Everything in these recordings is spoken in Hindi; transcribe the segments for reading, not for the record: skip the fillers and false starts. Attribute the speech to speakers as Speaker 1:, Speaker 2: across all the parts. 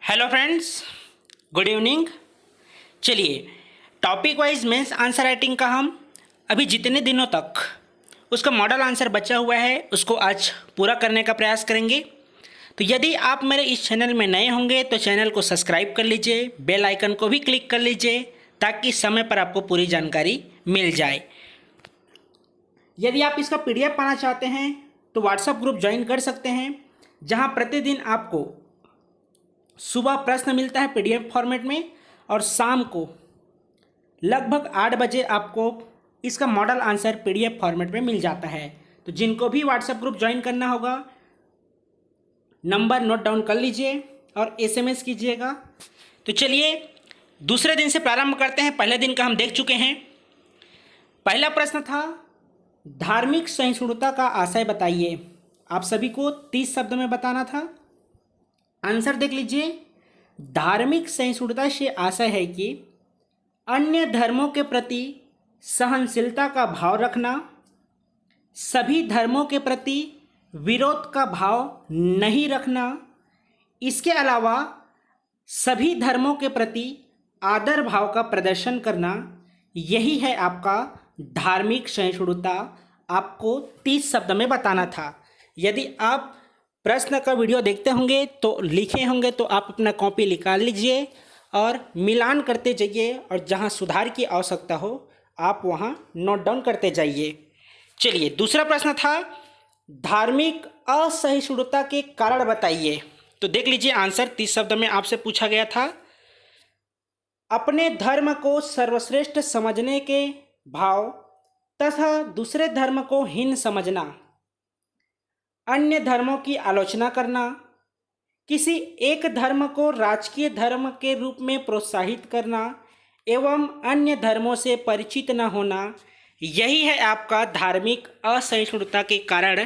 Speaker 1: Hello friends, good evening. चलिए, topic wise mains answer writing का हम अभी जितने दिनों तक उसका मॉडल आंसर बचा हुआ है उसको आज पूरा करने का प्रयास करेंगे। तो यदि आप मेरे इस चैनल में नए होंगे तो चैनल को सब्सक्राइब कर लीजिए, बेल आइकन को भी क्लिक कर लीजिए ताकि समय पर आपको पूरी जानकारी मिल जाए। यदि आप इसका पीडीएफ पाना चाहते हैं तो व्हाट्सएप ग्रुप ज्वाइन कर सकते हैं, जहां प्रतिदिन आपको सुबह प्रश्न मिलता है पीडीएफ फॉर्मेट में और शाम को लगभग 8 बजे आपको इसका मॉडल आंसर पीडीएफ फॉर्मेट में मिल जाता है। तो जिनको भी व्हाट्सएप ग्रुप ज्वाइन करना होगा नंबर नोट डाउन कर लीजिए और एसएमएस कीजिएगा। तो चलिए दूसरे दिन से प्रारंभ करते हैं। पहले दिन का हम देख चुके हैं। पहला प्रश्न था धार्मिक सहिष्णुता का आशय बताइए। आप सभी को 30 शब्द में बताना था। आंसर देख लीजिए। धार्मिक सहिष्णुता से आशय है कि अन्य धर्मों के प्रति सहनशीलता का भाव रखना, सभी धर्मों के प्रति विरोध का भाव नहीं रखना, इसके अलावा सभी धर्मों के प्रति आदर भाव का प्रदर्शन करना, यही है आपका धार्मिक सहिष्णुता। आपको 30 शब्द में बताना था। यदि आप प्रश्न का वीडियो देखते होंगे तो लिखे होंगे तो आप अपना कॉपी निकाल लीजिए और मिलान करते जाइए और जहां सुधार की आवश्यकता हो आप वहां नोट डाउन करते जाइए। चलिए दूसरा प्रश्न था धार्मिक असहिष्णुता के कारण बताइए। तो देख लीजिए आंसर 30 शब्द में आपसे पूछा गया था। अपने धर्म को सर्वश्रेष्ठ समझने के भाव तथा दूसरे धर्म को हीन समझना, अन्य धर्मों की आलोचना करना, किसी एक धर्म को राजकीय धर्म के रूप में प्रोत्साहित करना एवं अन्य धर्मों से परिचित न होना, यही है आपका धार्मिक असहिष्णुता के कारण।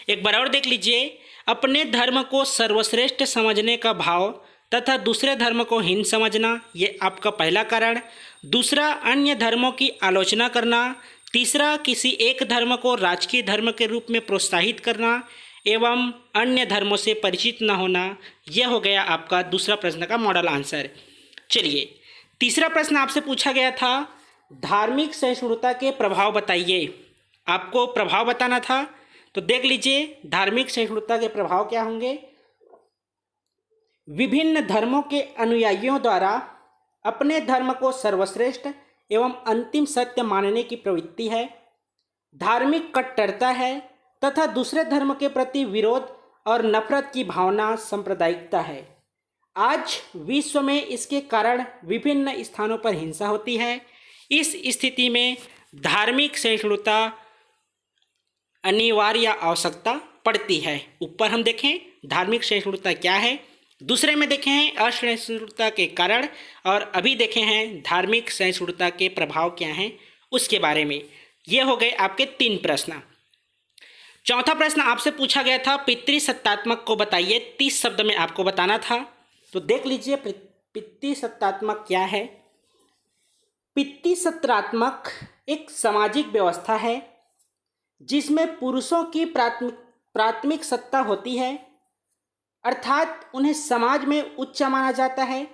Speaker 1: एक बार और देख लीजिए। अपने धर्म को सर्वश्रेष्ठ समझने का भाव तथा दूसरे धर्म को हीन समझना, ये आपका पहला कारण। दूसरा अन्य धर्मों की आलोचना करना। तीसरा किसी एक धर्म को राजकीय धर्म के रूप में प्रोत्साहित करना एवं अन्य धर्मों से परिचित न होना, यह हो गया आपका दूसरा प्रश्न का मॉडल आंसर। चलिए तीसरा प्रश्न आपसे पूछा गया था धार्मिक सहिष्णुता के प्रभाव बताइए। आपको प्रभाव बताना था। तो देख लीजिए धार्मिक सहिष्णुता के प्रभाव क्या होंगे। विभिन्न धर्मों के अनुयायियों द्वारा अपने धर्म को सर्वश्रेष्ठ एवं अंतिम सत्य मानने की प्रवृत्ति है, धार्मिक कट्टरता है तथा दूसरे धर्म के प्रति विरोध और नफरत की भावना सांप्रदायिकता है। आज विश्व में इसके कारण विभिन्न स्थानों पर हिंसा होती है। इस स्थिति में धार्मिक सहिष्णुता अनिवार्य आवश्यकता पड़ती है। ऊपर हम देखें धार्मिक सहिष्णुता क्या है, दूसरे में देखे हैं असहिष्णुता के कारण और अभी देखे हैं धार्मिक सहिष्णुता के प्रभाव क्या हैं उसके बारे में। ये हो गए आपके 3 प्रश्न। चौथा प्रश्न आपसे पूछा गया था पितृसत्तात्मक को बताइए। 30 शब्द में आपको बताना था। तो देख लीजिए पितृसत्तात्मक क्या है। पितृसत्तात्मक एक सामाजिक व्यवस्था है जिसमें पुरुषों की प्राथमिक सत्ता होती है, अर्थात उन्हें समाज में उच्च माना जाता है।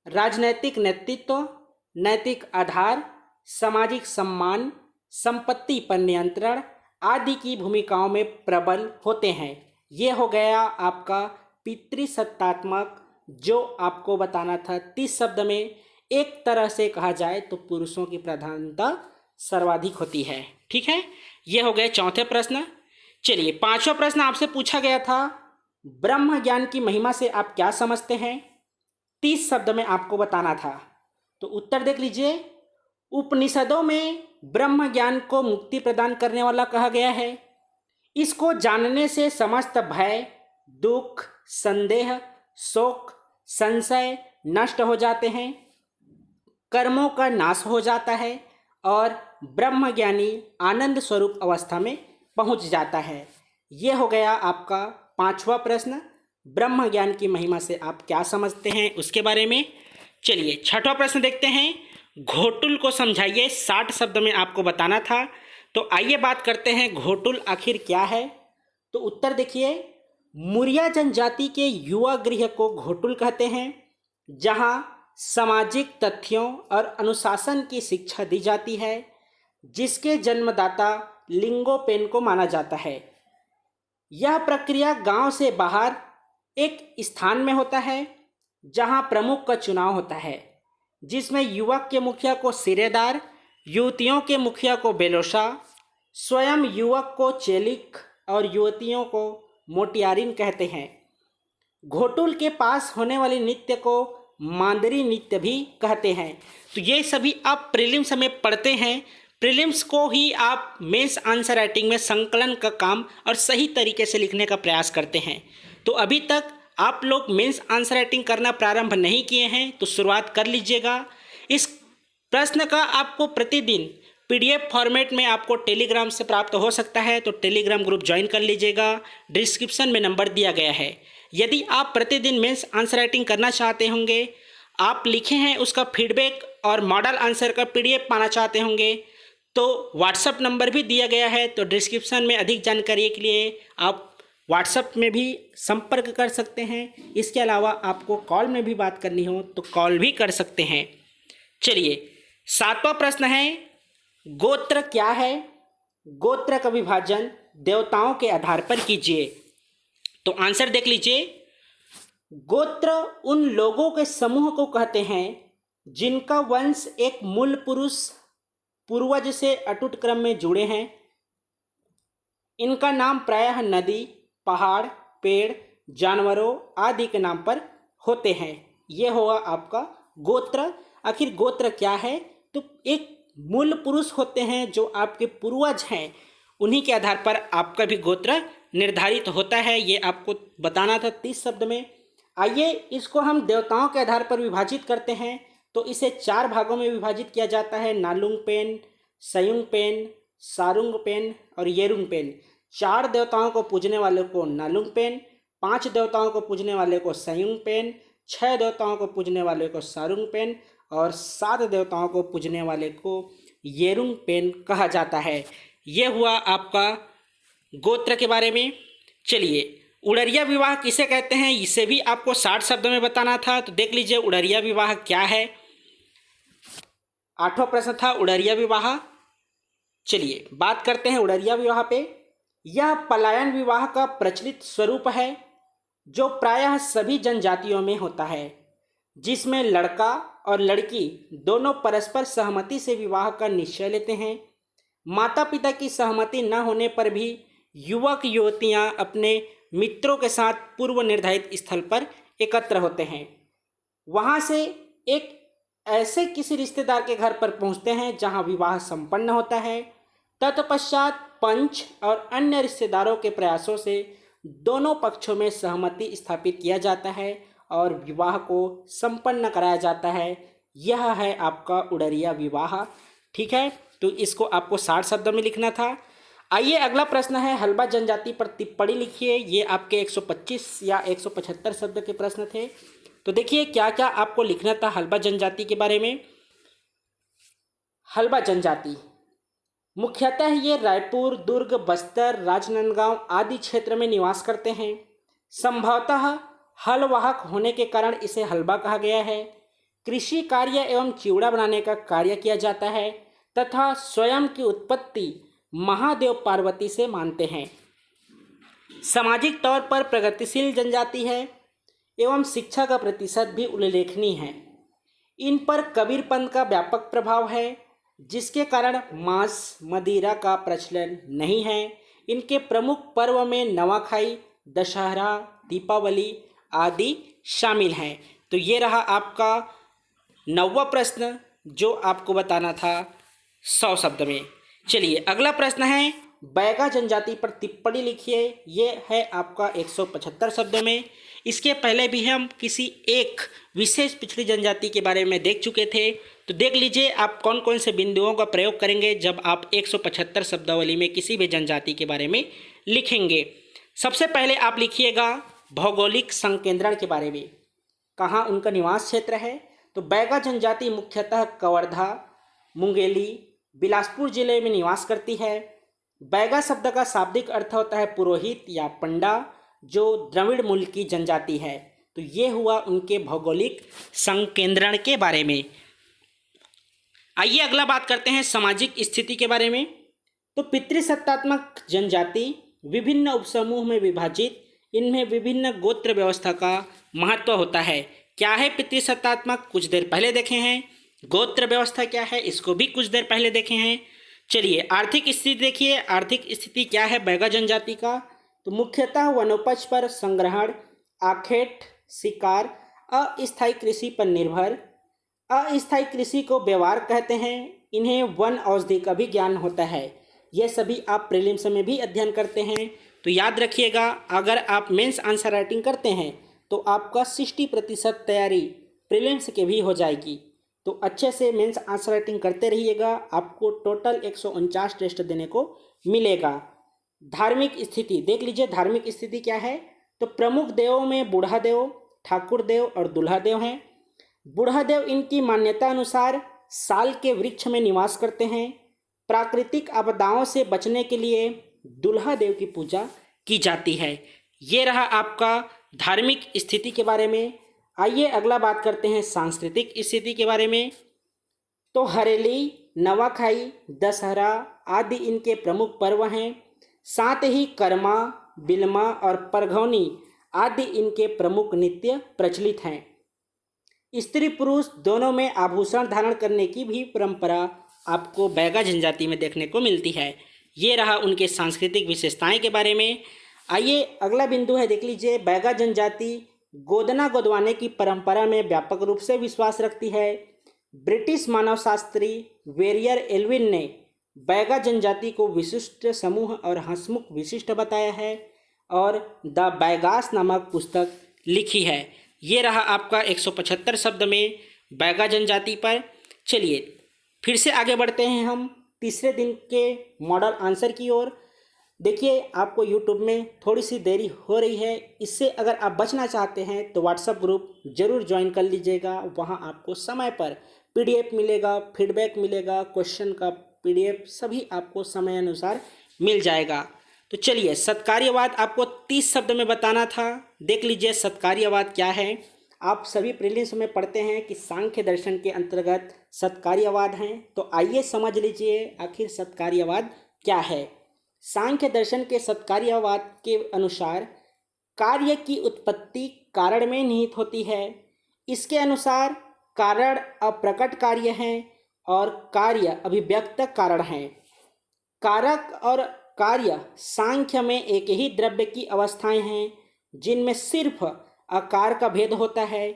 Speaker 1: राजनैतिक नेतृत्व, नैतिक आधार, सामाजिक सम्मान, संपत्ति पर नियंत्रण आदि की भूमिकाओं में प्रबल होते हैं। ये हो गया आपका पितृसत्तात्मक, जो आपको बताना था 30 शब्द में। एक तरह से कहा जाए तो पुरुषों की प्रधानता सर्वाधिक होती है। ठीक है, ये हो गए चौथे प्रश्न। चलिए 5वां प्रश्न आपसे पूछा गया था ब्रह्म ज्ञान की महिमा से आप क्या समझते हैं। 30 शब्द में आपको बताना था। तो उत्तर देख लीजिए। उपनिषदों में ब्रह्म ज्ञान को मुक्ति प्रदान करने वाला कहा गया है। इसको जानने से समस्त भय, दुख, संदेह, शोक, संशय नष्ट हो जाते हैं, कर्मों का नाश हो जाता है और ब्रह्मज्ञानी आनंद स्वरूप अवस्था में पहुंच जाता है। यह हो गया आपका 5वां प्रश्न। ब्रह्म ज्ञान की महिमा से आप क्या समझते हैं उसके बारे में। चलिए 6वां प्रश्न देखते हैं। घोटुल को समझाइए। 60 शब्द में आपको बताना था। तो आइए बात करते हैं घोटुल आखिर क्या है। तो उत्तर देखिए। मुरिया जनजाति के युवा गृह को घोटुल कहते हैं, जहां सामाजिक तथ्यों और अनुशासन की शिक्षा दी जाती है, जिसके जन्मदाता लिंगोपेन को माना जाता है। यह प्रक्रिया गांव से बाहर एक स्थान में होता है, जहां प्रमुख का चुनाव होता है, जिसमें युवक के मुखिया को सिरेदार, युवतियों के मुखिया को बेलोशा, स्वयं युवक को चेलिक और युवतियों को मोटियारिन कहते हैं। घोटुल के पास होने वाले नृत्य को मांदरी नृत्य भी कहते हैं। तो ये सभी आप प्रीलिम्स में पढ़ते हैं। प्रीलिम्स को ही आप मेंस आंसर राइटिंग में संकलन का काम और सही तरीके से लिखने का प्रयास करते हैं। तो अभी तक आप लोग मेंस आंसर राइटिंग करना प्रारंभ नहीं किए हैं तो शुरुआत कर लीजिएगा। इस प्रश्न का आपको प्रतिदिन पीडीएफ फॉर्मेट में आपको टेलीग्राम से प्राप्त हो सकता है, तो टेलीग्राम ग्रुप ज्वाइन कर लीजिएगा। डिस्क्रिप्शन में नंबर दिया गया है। यदि आप प्रतिदिन मेंस आंसर राइटिंग करना चाहते होंगे, आप लिखे हैं उसका फीडबैक और मॉडल आंसर का पीडीएफ पाना चाहते होंगे, तो व्हाट्सएप नंबर भी दिया गया है। तो डिस्क्रिप्शन में अधिक जानकारी के लिए आप व्हाट्सएप में भी संपर्क कर सकते हैं। इसके अलावा आपको कॉल में भी बात करनी हो तो कॉल भी कर सकते हैं। चलिए, 7वां प्रश्न है, गोत्र क्या है? गोत्र का विभाजन देवताओं के आधार पर कीजिए। तो आंसर देख लीजिए। गोत्र उन लोगों के समूह को कहते हैं जिनका वंश एक मूल पुरुष पूर्वज से अटूट क्रम में जुड़े हैं। इनका नाम प्रायः नदी, पहाड़, पेड़, जानवरों आदि के नाम पर होते हैं। ये होगा आपका गोत्र। आखिर गोत्र क्या है? तो एक मूल पुरुष होते हैं जो आपके पूर्वज हैं, उन्हीं के आधार पर आपका भी गोत्र निर्धारित होता है। ये आपको बताना था 30 शब्द में। आइए इसको हम देवताओं के आधार पर विभाजित करते हैं। तो इसे 4 भागों में विभाजित किया जाता है: नालुंगपेन, सयुंगपेन, सारुंगपेन और येरुंगपेन। 4 देवताओं को पूजने वाले को नालुंगपेन, 5 देवताओं को पूजने वाले को सयुंगपेन, 6 देवताओं को पूजने वाले को सारुंगपेन और 7 देवताओं को पूजने वाले को येरुंगपेन कहा जाता है। यह हुआ आपका गोत्र के बारे में। चलिए, उड़रिया विवाह किसे कहते हैं, इसे भी आपको 60 शब्दों में बताना था। तो देख लीजिए उड़रिया विवाह क्या है। 8वां प्रश्न था उड़रिया विवाह। चलिए बात करते हैं उड़रिया विवाह पे। यह पलायन विवाह का प्रचलित स्वरूप है जो प्रायः सभी जनजातियों में होता है, जिसमें लड़का और लड़की दोनों परस्पर सहमति से विवाह का निश्चय लेते हैं। माता पिता की सहमति न होने पर भी युवक युवतियां अपने मित्रों के साथ पूर्व निर्धारित स्थल पर एकत्र होते हैं। वहां से एक ऐसे किसी रिश्तेदार के घर पर पहुंचते हैं जहां विवाह संपन्न होता है। तत्पश्चात पंच और अन्य रिश्तेदारों के प्रयासों से दोनों पक्षों में सहमति स्थापित किया जाता है और विवाह को संपन्न कराया जाता है। यह है आपका उड़रिया विवाह। ठीक है, तो इसको आपको 60 शब्दों में लिखना था। आइए अगला प्रश्न है, हल्बा जनजाति पर टिप्पणी लिखिए। ये आपके 125 या 175 शब्द के प्रश्न थे। तो देखिए क्या क्या आपको लिखना था हल्बा जनजाति के बारे में। हल्बा जनजाति मुख्यतः ये रायपुर, दुर्ग, बस्तर, राजनांदगांव आदि क्षेत्र में निवास करते हैं। संभवतः हल वाहक होने के कारण इसे हल्बा कहा गया है। कृषि कार्य एवं चिवड़ा बनाने का कार्य किया जाता है तथा स्वयं की उत्पत्ति महादेव पार्वती से मानते हैं। सामाजिक तौर पर प्रगतिशील जनजाति है एवं शिक्षा का प्रतिशत भी उल्लेखनीय है। इन पर कबीरपंथ का व्यापक प्रभाव है, जिसके कारण मांस मदिरा का प्रचलन नहीं है। इनके प्रमुख पर्व में नवाखाई, दशहरा, दीपावली आदि शामिल हैं। तो ये रहा आपका 9वां प्रश्न जो आपको बताना था 100 शब्द में। चलिए अगला प्रश्न है, बैगा जनजाति पर टिप्पणी लिखिए। ये है आपका 175 शब्दों में। इसके पहले भी हम किसी एक विशेष पिछड़ी जनजाति के बारे में देख चुके थे। तो देख लीजिए आप कौन कौन से बिंदुओं का प्रयोग करेंगे जब आप 175 शब्दावली में किसी भी जनजाति के बारे में लिखेंगे। सबसे पहले आप लिखिएगा भौगोलिक संकेंद्रण के बारे में, कहाँ उनका निवास क्षेत्र है। तो बैगा जनजाति मुख्यतः कवर्धा, मुंगेली, बिलासपुर जिले में निवास करती है। बैगा शब्द का शाब्दिक अर्थ होता है पुरोहित या पंडा। जो द्रविड़ मूल की जनजाति है। तो ये हुआ उनके भौगोलिक संकेंद्रण के बारे में। आइए अगला बात करते हैं सामाजिक स्थिति के बारे में। तो पितृसत्तात्मक जनजाति विभिन्न उपसमूह में विभाजित, इनमें विभिन्न गोत्र व्यवस्था का महत्व होता है। क्या है पितृसत्तात्मक, कुछ देर पहले देखे हैं। गोत्र व्यवस्था क्या है, इसको भी कुछ देर पहले देखे हैं। चलिए आर्थिक स्थिति देखिए। आर्थिक स्थिति क्या है बैगा जनजाति का, तो मुख्यतः वनोपज पर संग्रहण, आखेट, शिकार, अस्थायी कृषि पर निर्भर। अस्थायी कृषि को व्यवहार कहते हैं। इन्हें वन औषधि का भी ज्ञान होता है। यह सभी आप प्रीलिम्स में भी अध्ययन करते हैं। तो याद रखिएगा, अगर आप मेंस आंसर राइटिंग करते हैं तो आपका 60% तैयारी प्रीलिम्स के भी हो जाएगी। तो अच्छे से मेंस आंसर राइटिंग करते रहिएगा, आपको टोटल 149 टेस्ट देने को मिलेगा। धार्मिक स्थिति देख लीजिए। धार्मिक स्थिति क्या है, तो प्रमुख देवों में बूढ़ा देव, ठाकुर देव और दूल्हा देव हैं। बूढ़ा देव इनकी मान्यता अनुसार साल के वृक्ष में निवास करते हैं। प्राकृतिक आपदाओं से बचने के लिए दूल्हा देव की पूजा की जाती है। ये रहा आपका धार्मिक स्थिति के बारे में। आइए अगला बात करते हैं सांस्कृतिक स्थिति के बारे में। तो हरेली, नवाखाई, दशहरा आदि इनके प्रमुख पर्व हैं। साथ ही कर्मा, बिलमा और परघौनी आदि इनके प्रमुख नृत्य प्रचलित हैं। स्त्री पुरुष दोनों में आभूषण धारण करने की भी परंपरा आपको बैगा जनजाति में देखने को मिलती है। ये रहा उनके सांस्कृतिक विशेषताएं के बारे में। आइए अगला बिंदु है, देख लीजिए। बैगा जनजाति गोदना गोदवाने की परंपरा में व्यापक रूप से विश्वास रखती है। ब्रिटिश मानवशास्त्री वेरियर एल्विन ने बैगा जनजाति को विशिष्ट समूह और हंसमुख विशिष्ट बताया है और द बैगास नामक पुस्तक लिखी है। ये रहा आपका 175 शब्द में बैगा जनजाति पर। चलिए फिर से आगे बढ़ते हैं हम तीसरे दिन के मॉडल आंसर की ओर। देखिए आपको यूट्यूब में थोड़ी सी देरी हो रही है, इससे अगर आप बचना चाहते हैं तो व्हाट्सएप ग्रुप जरूर ज्वाइन कर लीजिएगा। वहाँ आपको समय पर PDF मिलेगा, फीडबैक मिलेगा, क्वेश्चन का PDF सभी आपको समय अनुसार मिल जाएगा। तो चलिए सत्कार्यवाद आपको 30 शब्द में बताना था। देख लीजिए सत्कार्यवाद क्या है। आप सभी प्रीलिम्स में पढ़ते हैं कि सांख्य दर्शन के अंतर्गत सत्कार्यवाद हैं। तो आइए समझ लीजिए आखिर सत्कार्यवाद क्या है। सांख्य दर्शन के सत्कार्यवाद के अनुसार कार्य की उत्पत्ति कारण में निहित होती है। इसके अनुसार कारण अप्रकट कार्य हैं और कार्य अभिव्यक्त कारण हैं। कारक और कार्य सांख्य में एक ही द्रव्य की अवस्थाएं हैं जिनमें सिर्फ आकार का भेद होता है।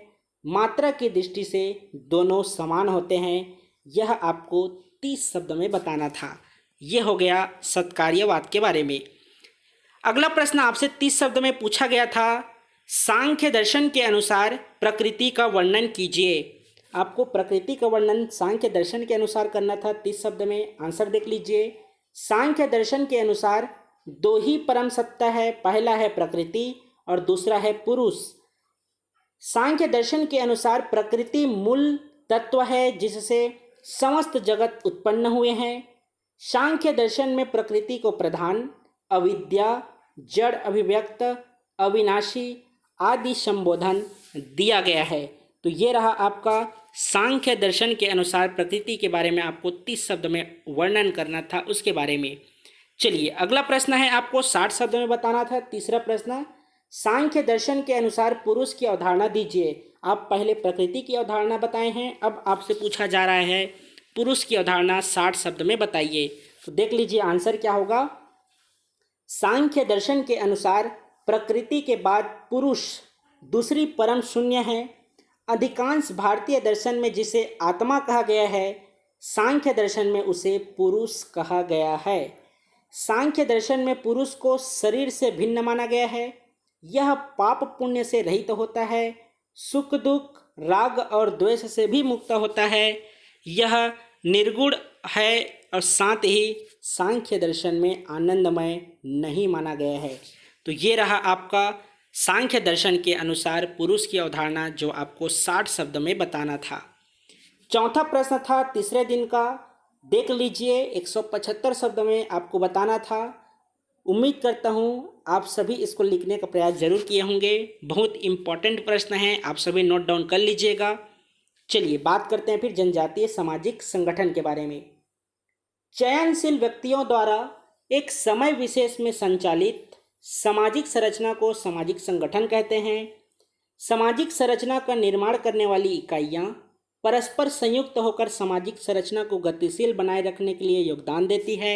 Speaker 1: मात्रा की दृष्टि से दोनों समान होते हैं। यह आपको 30 शब्द में बताना था। यह हो गया सत्कार्यवाद के बारे में। अगला प्रश्न आपसे 30 शब्द में पूछा गया था, सांख्य दर्शन के अनुसार प्रकृति का वर्णन कीजिए। आपको प्रकृति का वर्णन सांख्य दर्शन के अनुसार करना था 30 शब्द में। आंसर देख लीजिए। सांख्य दर्शन के अनुसार दो ही परम सत्ता है, पहला है प्रकृति और दूसरा है पुरुष। सांख्य दर्शन के अनुसार प्रकृति मूल तत्व है जिससे समस्त जगत उत्पन्न हुए हैं। सांख्य दर्शन में प्रकृति को प्रधान, अविद्या, जड़ अभिव्यक्त, अविनाशी आदि संबोधन दिया गया है। तो ये रहा आपका सांख्य दर्शन के अनुसार प्रकृति के बारे में आपको 30 शब्द में वर्णन करना था, उसके बारे में। चलिए अगला प्रश्न है, आपको 60 शब्द में बताना था। तीसरा प्रश्न, सांख्य दर्शन के अनुसार पुरुष की अवधारणा दीजिए। आप पहले प्रकृति की अवधारणा बताए हैं, अब आपसे पूछा जा रहा है पुरुष की अवधारणा 60 शब्द में बताइए। तो देख लीजिए आंसर क्या होगा। सांख्य दर्शन के अनुसार प्रकृति के बाद पुरुष दूसरी परम शून्य है। अधिकांश भारतीय दर्शन में जिसे आत्मा कहा गया है, सांख्य दर्शन में उसे पुरुष कहा गया है। सांख्य दर्शन में पुरुष को शरीर से भिन्न माना गया है। यह पाप पुण्य से रहित होता है, सुख दुख, राग और द्वेष से भी मुक्त होता है। यह निर्गुण है और साथ ही सांख्य दर्शन में आनंदमय नहीं माना गया है। तो ये रहा आपका सांख्य दर्शन के अनुसार पुरुष की अवधारणा, जो आपको 60 शब्द में बताना था। चौथा प्रश्न था तीसरे दिन का, देख लीजिए 175 शब्द में आपको बताना था। उम्मीद करता हूँ आप सभी इसको लिखने का प्रयास जरूर किए होंगे। बहुत इम्पॉर्टेंट प्रश्न है, आप सभी नोट डाउन कर लीजिएगा। चलिए बात करते हैं फिर जनजातीय सामाजिक संगठन के बारे में। चयनशील व्यक्तियों द्वारा एक समय विशेष में संचालित सामाजिक संरचना को सामाजिक संगठन कहते हैं। सामाजिक संरचना का निर्माण करने वाली इकाइयां परस्पर संयुक्त होकर सामाजिक संरचना को गतिशील बनाए रखने के लिए योगदान देती है।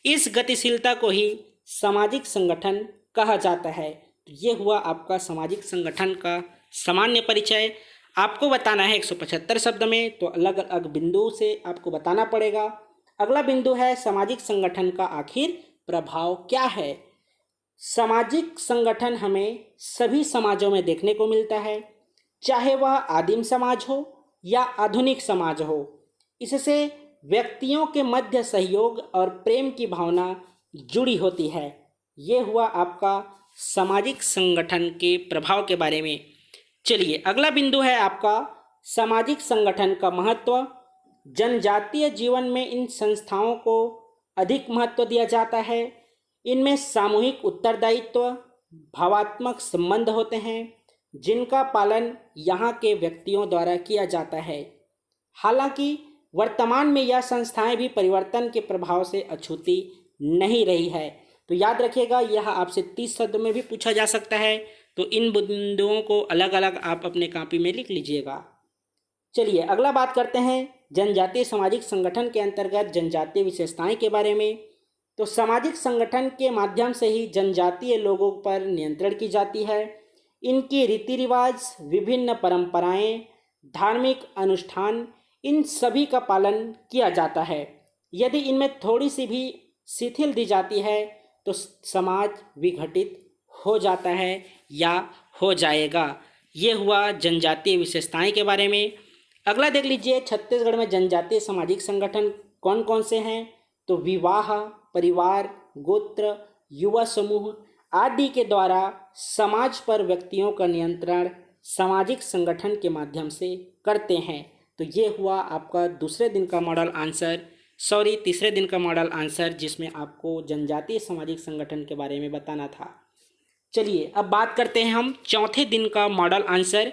Speaker 1: इस गतिशीलता को ही सामाजिक संगठन कहा जाता है। तो ये हुआ आपका सामाजिक संगठन का सामान्य परिचय। आपको बताना है 175 शब्द में, तो अलग अलग बिंदु से आपको बताना पड़ेगा। अगला बिंदु है सामाजिक संगठन का आखिर प्रभाव क्या है। सामाजिक संगठन हमें सभी समाजों में देखने को मिलता है, चाहे वह आदिम समाज हो या आधुनिक समाज हो। इससे व्यक्तियों के मध्य सहयोग और प्रेम की भावना जुड़ी होती है। ये हुआ आपका सामाजिक संगठन के प्रभाव के बारे में। चलिए अगला बिंदु है आपका सामाजिक संगठन का महत्व। जनजातीय जीवन में इन संस्थाओं को अधिक महत्व दिया जाता है। इनमें सामूहिक उत्तरदायित्व, भावात्मक संबंध होते हैं जिनका पालन यहाँ के व्यक्तियों द्वारा किया जाता है। हालांकि वर्तमान में यह संस्थाएं भी परिवर्तन के प्रभाव से अछूती नहीं रही है। तो याद रखिएगा, यह आपसे 30 शब्द में भी पूछा जा सकता है। तो इन बिंदुओं को अलग अलग आप अपने कॉपी में लिख लीजिएगा। चलिए अगला बात करते हैं जनजातीय सामाजिक संगठन के अंतर्गत जनजातीय विशेषताएं के बारे में। तो सामाजिक संगठन के माध्यम से ही जनजातीय लोगों पर नियंत्रण की जाती है। इनकी रीति रिवाज, विभिन्न परंपराएं, धार्मिक अनुष्ठान, इन सभी का पालन किया जाता है। यदि इनमें थोड़ी सी भी शिथिल दी जाती है तो समाज विघटित हो जाता है या हो जाएगा। ये हुआ जनजातीय विशेषताएं के बारे में। अगला देख लीजिए, छत्तीसगढ़ में जनजातीय सामाजिक संगठन कौन कौन से हैं। तो विवाह, परिवार, गोत्र, युवा समूह आदि के द्वारा समाज पर व्यक्तियों का नियंत्रण सामाजिक संगठन के माध्यम से करते हैं। तो ये हुआ आपका तीसरे दिन का मॉडल आंसर, जिसमें आपको जनजातीय सामाजिक संगठन के बारे में बताना था। चलिए अब बात करते हैं हम चौथे दिन का मॉडल आंसर।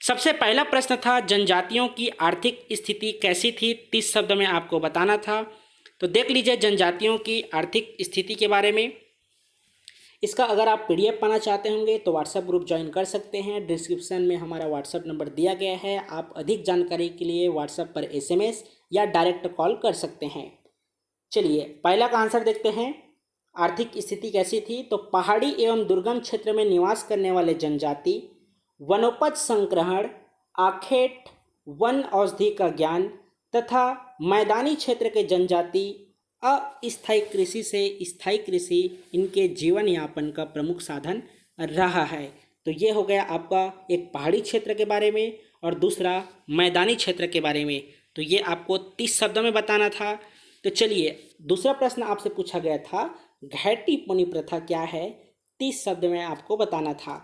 Speaker 1: सबसे पहला प्रश्न था जनजातियों की आर्थिक स्थिति कैसी थी, 30 शब्द में आपको बताना था। तो देख लीजिए जनजातियों की आर्थिक स्थिति के बारे में। इसका अगर आप PDF पाना चाहते होंगे तो व्हाट्सएप ग्रुप ज्वाइन कर सकते हैं। डिस्क्रिप्शन में हमारा व्हाट्सएप नंबर दिया गया है। आप अधिक जानकारी के लिए व्हाट्सएप पर SMS या डायरेक्ट कॉल कर सकते हैं। चलिए पहला का आंसर देखते हैं। आर्थिक स्थिति कैसी थी। तो पहाड़ी एवं दुर्गम क्षेत्र में निवास करने वाले जनजाति वनोपज संग्रहण, आखेट, वन औषधि का ज्ञान तथा मैदानी क्षेत्र के जनजाति अस्थायी कृषि से स्थायी कृषि इनके जीवन यापन का प्रमुख साधन रहा है। तो ये हो गया आपका एक पहाड़ी क्षेत्र के बारे में और दूसरा मैदानी क्षेत्र के बारे में। तो ये आपको 30 शब्दों में बताना था। तो चलिए दूसरा प्रश्न आपसे पूछा गया था घैटी पौनी प्रथा क्या है, 30 शब्द में आपको बताना था।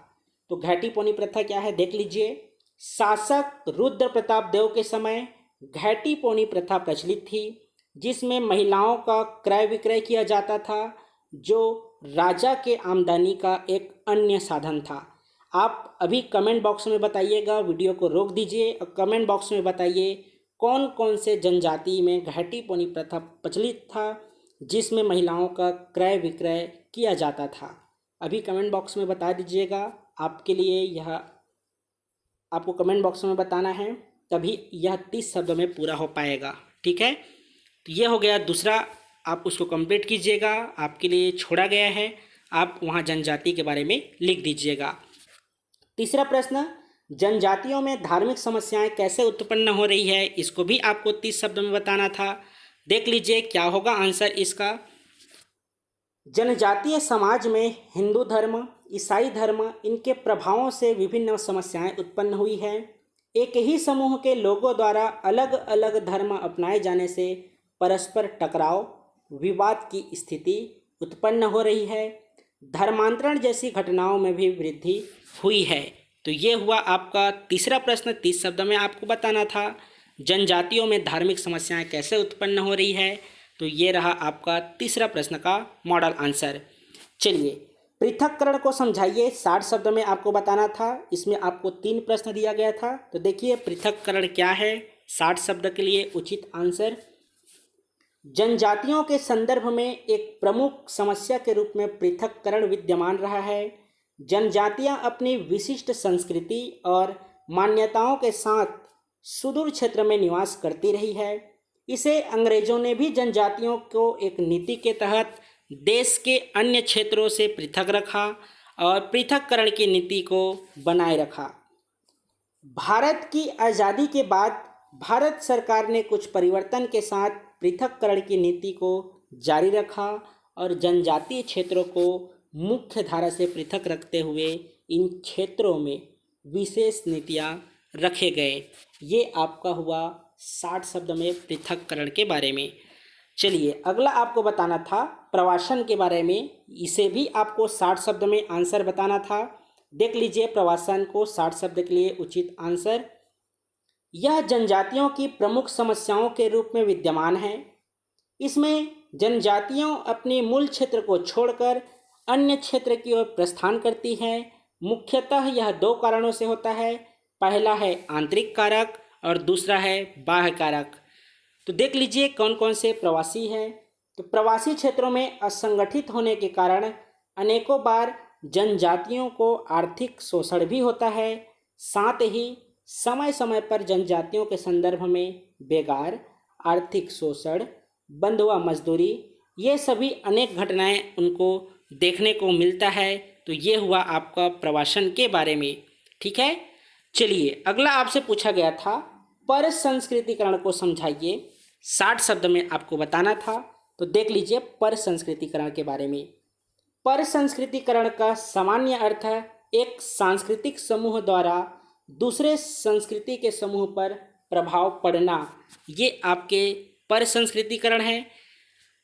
Speaker 1: तो घैटी पौनी प्रथा क्या है देख लीजिए। शासक रुद्र प्रताप देव के समय घैटी पौनी प्रथा प्रचलित थी, जिसमें महिलाओं का क्रय विक्रय किया जाता था, जो राजा के आमदनी का एक अन्य साधन था। आप अभी कमेंट बॉक्स में बताइएगा, वीडियो को रोक दीजिए और कमेंट बॉक्स में बताइए कौन कौन से जनजाति में घैटी पौनी प्रथा प्रचलित था जिसमें महिलाओं का क्रय विक्रय किया जाता था। अभी कमेंट बॉक्स में बता दीजिएगा। आपके लिए यह आपको कमेंट बॉक्स में बताना है, तभी यह 30 शब्दों में पूरा हो पाएगा। ठीक है, तो यह हो गया दूसरा, आप उसको कंप्लीट कीजिएगा, आपके लिए छोड़ा गया है। आप वहाँ जनजाति के बारे में लिख दीजिएगा। तीसरा प्रश्न, जनजातियों में धार्मिक समस्याएं कैसे उत्पन्न हो रही है, इसको भी आपको 30 शब्दों में बताना था। देख लीजिए क्या होगा आंसर इसका। जनजातीय समाज में हिंदू धर्म, ईसाई धर्म, इनके प्रभावों से विभिन्न समस्याएं उत्पन्न हुई है। एक ही समूह के लोगों द्वारा अलग अलग धर्म अपनाए जाने से परस्पर टकराव, विवाद की स्थिति उत्पन्न हो रही है। धर्मांतरण जैसी घटनाओं में भी वृद्धि हुई है। तो ये हुआ आपका तीसरा प्रश्न, 30 शब्दों में आपको बताना था। जनजातियों में धार्मिक समस्याएं कैसे उत्पन्न हो रही है, तो ये रहा आपका तीसरा प्रश्न का मॉडल आंसर। चलिए पृथक्करण को समझाइए, 60 शब्द में आपको बताना था। इसमें आपको 3 प्रश्न दिया गया था। तो देखिए पृथक्करण क्या है, 60 शब्द के लिए उचित आंसर। जनजातियों के संदर्भ में एक प्रमुख समस्या के रूप में पृथक्करण विद्यमान रहा है। जनजातियां अपनी विशिष्ट संस्कृति और मान्यताओं के साथ सुदूर क्षेत्र में निवास करती रही है। इसे अंग्रेजों ने भी जनजातियों को एक नीति के तहत देश के अन्य क्षेत्रों से पृथक रखा और पृथक्करण की नीति को बनाए रखा। भारत की आज़ादी के बाद भारत सरकार ने कुछ परिवर्तन के साथ पृथक्करण की नीति को जारी रखा और जनजातीय क्षेत्रों को मुख्य धारा से पृथक रखते हुए इन क्षेत्रों में विशेष नीतियां रखे गए। ये आपका हुआ 60 शब्द में पृथक्करण के बारे में। चलिए अगला आपको बताना था प्रवासन के बारे में। इसे भी आपको 60 शब्द में आंसर बताना था। देख लीजिए प्रवासन को 60 शब्द के लिए उचित आंसर। यह जनजातियों की प्रमुख समस्याओं के रूप में विद्यमान है। इसमें जनजातियों अपने मूल क्षेत्र को छोड़कर अन्य क्षेत्र की ओर प्रस्थान करती हैं। मुख्यतः यह 2 कारणों से होता है। पहला है आंतरिक कारक और दूसरा है बाह्य कारक। तो देख लीजिए कौन कौन से प्रवासी हैं। तो प्रवासी क्षेत्रों में असंगठित होने के कारण अनेकों बार जनजातियों को आर्थिक शोषण भी होता है। साथ ही समय समय पर जनजातियों के संदर्भ में बेगार, आर्थिक शोषण, बंधुआ मजदूरी, ये सभी अनेक घटनाएं उनको देखने को मिलता है। तो ये हुआ आपका प्रवासन के बारे में। ठीक है, चलिए अगला आपसे पूछा गया था पर संस्कृतिकरण को समझाइए, 60 शब्द में आपको बताना था। तो देख लीजिए पर संस्कृतिकरण के बारे में। पर संस्कृतिकरण का सामान्य अर्थ है एक सांस्कृतिक समूह द्वारा दूसरे संस्कृति के समूह पर प्रभाव पड़ना। ये आपके पर संस्कृतिकरण है।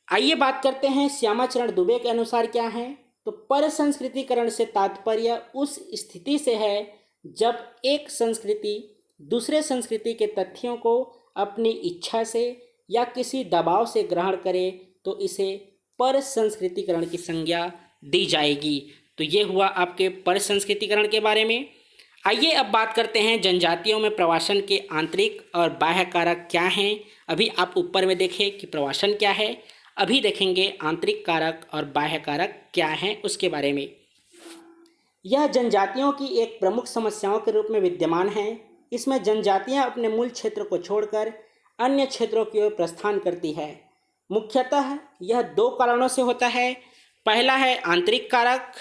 Speaker 1: आइए बात करते हैं श्यामाचरण दुबे के अनुसार क्या है। तो पर संस्कृतिकरण से तात्पर्य उस स्थिति से है जब एक संस्कृति दूसरे संस्कृति के तथ्यों को अपनी इच्छा से या किसी दबाव से ग्रहण करे तो इसे पर संस्कृतिकरण की संज्ञा दी जाएगी। तो ये हुआ आपके पर संस्कृतिकरण के बारे में। आइए अब बात करते हैं जनजातियों में प्रवासन के आंतरिक और बाह्य कारक क्या हैं। अभी आप ऊपर में देखें कि प्रवासन क्या है, अभी देखेंगे आंतरिक कारक और बाह्य कारक क्या हैं उसके बारे में। यह जनजातियों की एक प्रमुख समस्याओं के रूप में विद्यमान है। इसमें जनजातियां अपने मूल क्षेत्र को छोड़कर अन्य क्षेत्रों की ओर प्रस्थान करती है। मुख्यतः यह 2 कारणों से होता है। पहला है आंतरिक कारक,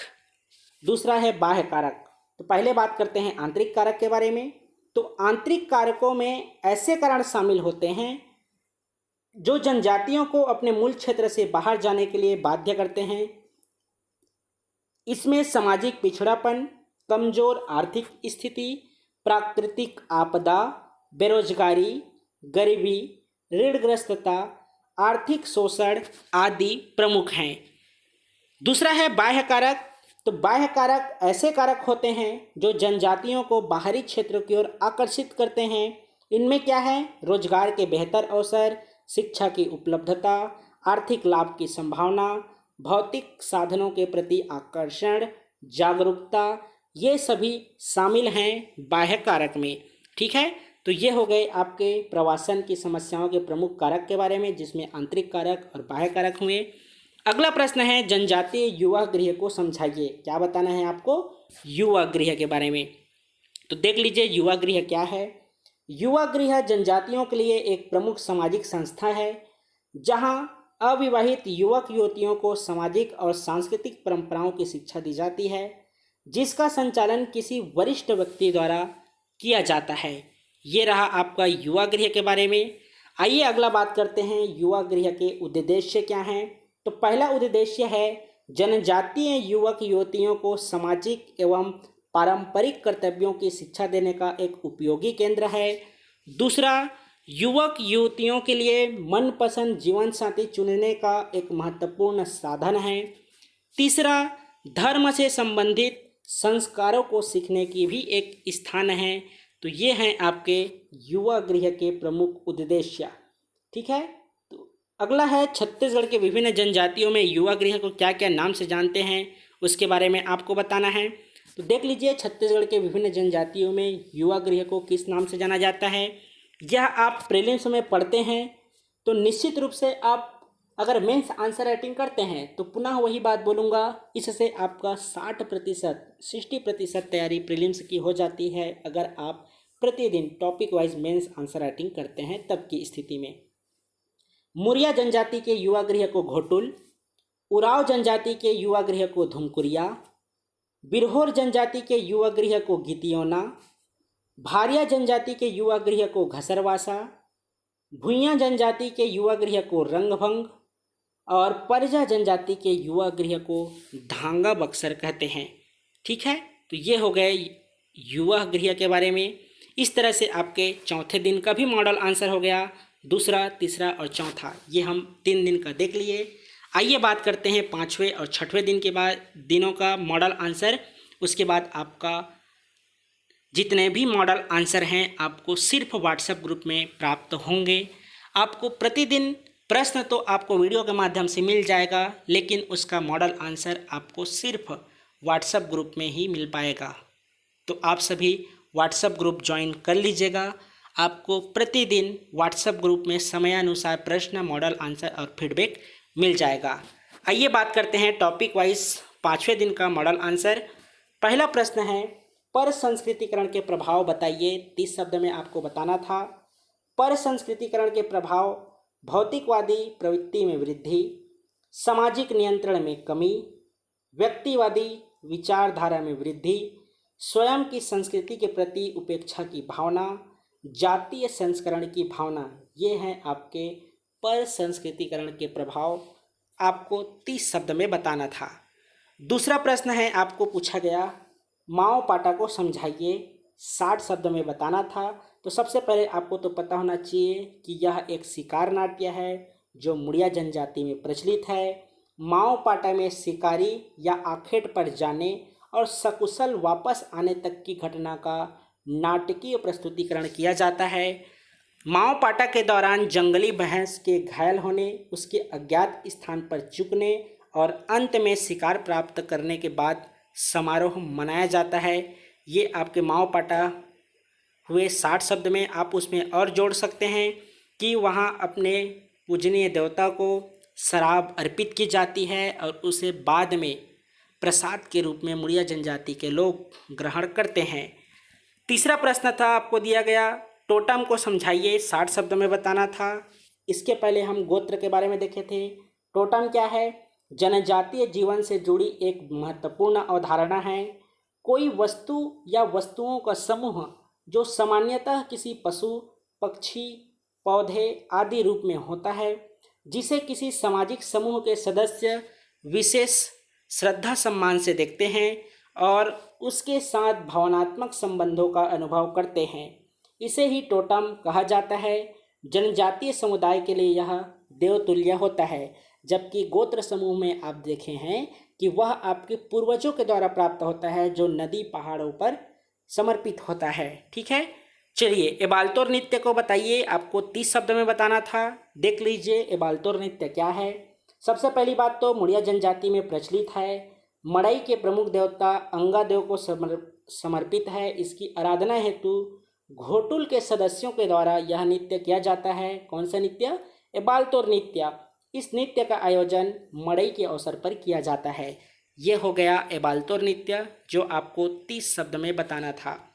Speaker 1: दूसरा है बाह्य कारक। तो पहले बात करते हैं आंतरिक कारक के बारे में। तो आंतरिक कारकों में ऐसे कारण शामिल होते हैं जो जनजातियों को अपने मूल क्षेत्र से बाहर जाने के लिए बाध्य करते हैं। इसमें सामाजिक पिछड़ापन, कमजोर आर्थिक स्थिति, प्राकृतिक आपदा, बेरोजगारी, गरीबी, ऋणग्रस्तता, आर्थिक शोषण आदि प्रमुख हैं। दूसरा है बाह्य कारक। तो बाह्य कारक ऐसे कारक होते हैं जो जनजातियों को बाहरी क्षेत्रों की ओर आकर्षित करते हैं। इनमें क्या है, रोजगार के बेहतर अवसर, शिक्षा की उपलब्धता, आर्थिक लाभ की संभावना, भौतिक साधनों के प्रति आकर्षण, जागरूकता, ये सभी शामिल हैं बाह्य कारक में। ठीक है, तो ये हो गए आपके प्रवासन की समस्याओं के प्रमुख कारक के बारे में, जिसमें आंतरिक कारक और बाह्य कारक हुए। अगला प्रश्न है जनजातीय युवा गृह को समझाइए। क्या बताना है आपको युवा गृह के बारे में। तो देख लीजिए युवा गृह क्या है। युवा गृह जनजातियों के लिए एक प्रमुख सामाजिक संस्था है जहां अविवाहित युवक युवतियों को सामाजिक और सांस्कृतिक परंपराओं की शिक्षा दी जाती है, जिसका संचालन किसी वरिष्ठ व्यक्ति द्वारा किया जाता है। ये रहा आपका युवा गृह के बारे में। आइए अगला बात करते हैं युवा गृह के उद्देश्य क्या हैं। तो पहला उद्देश्य है जनजातीय युवक युवतियों को सामाजिक एवं पारंपरिक कर्तव्यों की शिक्षा देने का एक उपयोगी केंद्र है। दूसरा, युवक युवतियों के लिए मनपसंद जीवन साथी चुनने का एक महत्वपूर्ण साधन है। तीसरा, धर्म से संबंधित संस्कारों को सीखने की भी एक स्थान है। तो ये हैं आपके युवा गृह के प्रमुख उद्देश्य। ठीक है, तो अगला है छत्तीसगढ़ के विभिन्न जनजातियों में युवा गृह को क्या क्या नाम से जानते हैं, उसके बारे में आपको बताना है। तो देख लीजिए, छत्तीसगढ़ के विभिन्न जनजातियों में युवा गृह को किस नाम से जाना जाता है। यह आप प्रीलिम्स में पढ़ते हैं तो निश्चित रूप से आप अगर मेंस आंसर राइटिंग करते हैं तो पुनः वही बात बोलूँगा, इससे आपका 60% तैयारी प्रीलिम्स की हो जाती है अगर आप प्रतिदिन topic wise mains answer writing करते हैं तब की स्थिति में। मुरिया जनजाति के युवा गृह को घोटुल, उराव जनजाति के युवा गृह को धुमकुरिया, बिरहोर जनजाति के युवा गृह को गितियोना, भारिया जनजाति के युवा गृह को घसरवासा, भुइयां जनजाति के युवा गृह को रंगभंग और परिजा जनजाति के युवा गृह को धांगा बक्सर कहते हैं। ठीक है, तो ये हो गए युवा गृह के बारे में। इस तरह से आपके चौथे दिन का भी मॉडल आंसर हो गया, दूसरा, तीसरा और चौथा, ये हम 3 दिन का देख लिए। आइए बात करते हैं 5वें और 6वें दिन के बाद दिनों का मॉडल आंसर। उसके बाद आपका जितने भी मॉडल आंसर हैं आपको सिर्फ व्हाट्सएप ग्रुप में प्राप्त होंगे। आपको प्रतिदिन प्रश्न तो आपको वीडियो के माध्यम से मिल जाएगा, लेकिन उसका मॉडल आंसर आपको सिर्फ व्हाट्सएप ग्रुप में ही मिल पाएगा। तो आप सभी व्हाट्सएप ग्रुप ज्वाइन कर लीजिएगा। आपको प्रतिदिन व्हाट्सएप ग्रुप में समयानुसार प्रश्न, मॉडल आंसर और फीडबैक मिल जाएगा। आइए बात करते हैं टॉपिक वाइज 5वें दिन का मॉडल आंसर। पहला प्रश्न है, पर संस्कृतिकरण के प्रभाव बताइए। 30 शब्द में आपको बताना था। पर संस्कृतिकरण के प्रभाव: भौतिकवादी प्रवृत्ति में वृद्धि, सामाजिक नियंत्रण में कमी, व्यक्तिवादी विचारधारा में वृद्धि, स्वयं की संस्कृति के प्रति उपेक्षा की भावना, जातीय संस्करण की भावना। ये हैं आपके पर संस्कृतिकरण के प्रभाव। आपको 30 शब्द में बताना था। दूसरा प्रश्न है, आपको पूछा गया माओ पाटा को समझाइए। 60 शब्द में बताना था। तो सबसे पहले आपको तो पता होना चाहिए कि यह एक शिकार नाट्य है जो मुड़िया जनजाति में प्रचलित है। माओ पाटा में शिकारी या आखेट पर जाने और सकुशल वापस आने तक की घटना का नाटकीय प्रस्तुतिकरण किया जाता है। माओ पाटा के दौरान जंगली भैंस के घायल होने, उसके अज्ञात स्थान पर चुकने और अंत में शिकार प्राप्त करने के बाद समारोह मनाया जाता है। ये आपके माओ पाटा हुए 60 शब्द में। आप उसमें और जोड़ सकते हैं कि वहाँ अपने पूजनीय देवता को शराब अर्पित की जाती है और उसे बाद में प्रसाद के रूप में मुड़िया जनजाति के लोग ग्रहण करते हैं। तीसरा प्रश्न था, आपको दिया गया टोटम को समझाइए। 60 शब्द में बताना था। इसके पहले हम गोत्र के बारे में देखे थे। टोटम क्या है? जनजातीय जीवन से जुड़ी एक महत्वपूर्ण अवधारणा है। कोई वस्तु या वस्तुओं का समूह जो सामान्यतः किसी पशु, पक्षी, पौधे आदि रूप में होता है, जिसे किसी सामाजिक समूह के सदस्य विशेष श्रद्धा सम्मान से देखते हैं और उसके साथ भावनात्मक संबंधों का अनुभव करते हैं, इसे ही टोटम कहा जाता है। जनजातीय समुदाय के लिए यह देवतुल्य होता है, जबकि गोत्र समूह में आप देखे हैं कि वह आपके पूर्वजों के द्वारा प्राप्त होता है जो नदी पहाड़ों पर समर्पित होता है। ठीक है, चलिए एबालतोर नृत्य को बताइए। आपको 30 शब्द में बताना था। देख लीजिए एबालतोर नृत्य क्या है। सबसे पहली बात तो मुड़िया जनजाति में प्रचलित है। मड़ई के प्रमुख देवता अंगादेव को समर्पित है। इसकी आराधना हेतु घोटुल के सदस्यों के द्वारा यह नृत्य किया जाता है। कौन सा नृत्य? एबालतोर नृत्य। इस नृत्य का आयोजन मड़ई के अवसर पर किया जाता है। ये हो गया एबालतोर नृत्य जो आपको 30 शब्द में बताना था।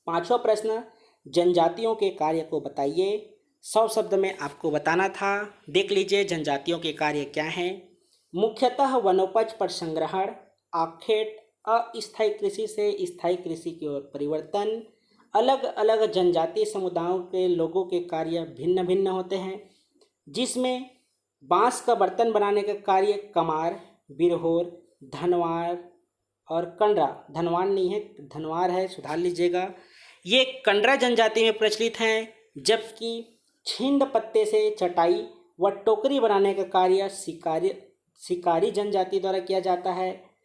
Speaker 1: 5वां प्रश्न, जनजातियों के कार्य को बताइए। 100 शब्द में आपको बताना था। देख लीजिए जनजातियों के कार्य क्या हैं। मुख्यतः वनोपज पर संग्रहण, आखेट, अस्थायी कृषि से स्थायी कृषि की ओर परिवर्तन। अलग अलग जनजातीय समुदायों के लोगों के कार्य भिन्न भिन्न होते हैं, जिसमें बांस का बर्तन बनाने का कार्य कमार, बिरहोर, धनवार और कंडरा, धनवान नहीं है धनवार है, सुधार लीजिएगा, ये कंडरा जनजाति में प्रचलित हैं। जबकि छिंद पत्ते से चटाई व टोकरी बनाने का कार्य शिकारी जनजाति द्वारा किया जाता है।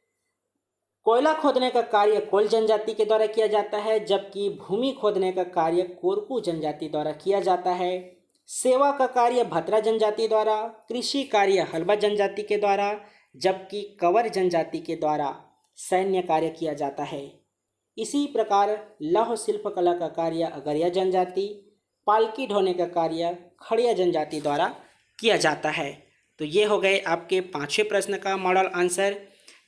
Speaker 1: कोयला खोदने का कार्य कोल जनजाति के द्वारा किया जाता है, जबकि भूमि खोदने का कार्य कोरकू जनजाति द्वारा किया जाता है। सेवा का कार्य भतरा जनजाति द्वारा, कृषि कार्य हल्बा जनजाति के द्वारा, जबकि कंवर जनजाति के द्वारा सैन्य कार्य किया जाता है। इसी प्रकार लौह शिल्प कला का कार्य अगरिया जनजाति, पालकी ढोने का कार्य खड़िया जनजाति द्वारा किया जाता है। तो ये हो गए आपके 5वें प्रश्न का मॉडल आंसर।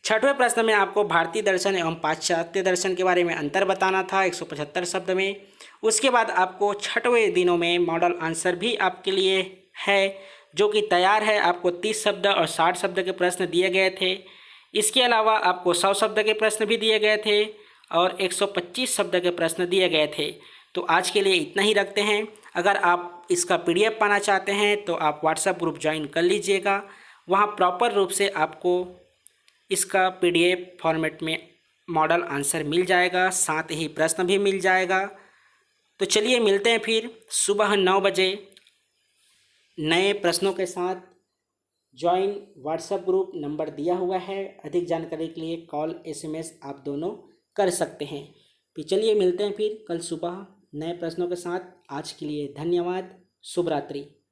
Speaker 1: 6वें प्रश्न में आपको भारतीय दर्शन एवं पाश्चात्य दर्शन के बारे में अंतर बताना था 175 शब्द में। उसके बाद आपको 6वें दिनों में मॉडल आंसर भी आपके लिए है, जो कि तैयार है। आपको 30 शब्द और 60 शब्द के प्रश्न दिए गए थे। इसके अलावा आपको 100 शब्द के प्रश्न भी दिए गए थे और 125 शब्द के प्रश्न दिए गए थे। तो आज के लिए इतना ही रखते हैं। अगर आप इसका PDF पाना चाहते हैं तो आप व्हाट्सएप ग्रुप ज्वाइन कर लीजिएगा। वहाँ प्रॉपर रूप से आपको इसका PDF फॉर्मेट में मॉडल आंसर मिल जाएगा, साथ ही प्रश्न भी मिल जाएगा। तो चलिए मिलते हैं फिर सुबह 9 बजे नए प्रश्नों के साथ। ज्वाइन व्हाट्सएप ग्रुप नंबर दिया हुआ है। अधिक जानकारी के लिए कॉल SMS आप दोनों कर सकते हैं। तो चलिए मिलते हैं फिर कल सुबह नए प्रश्नों के साथ। आज के लिए धन्यवाद। शुभ रात्रि।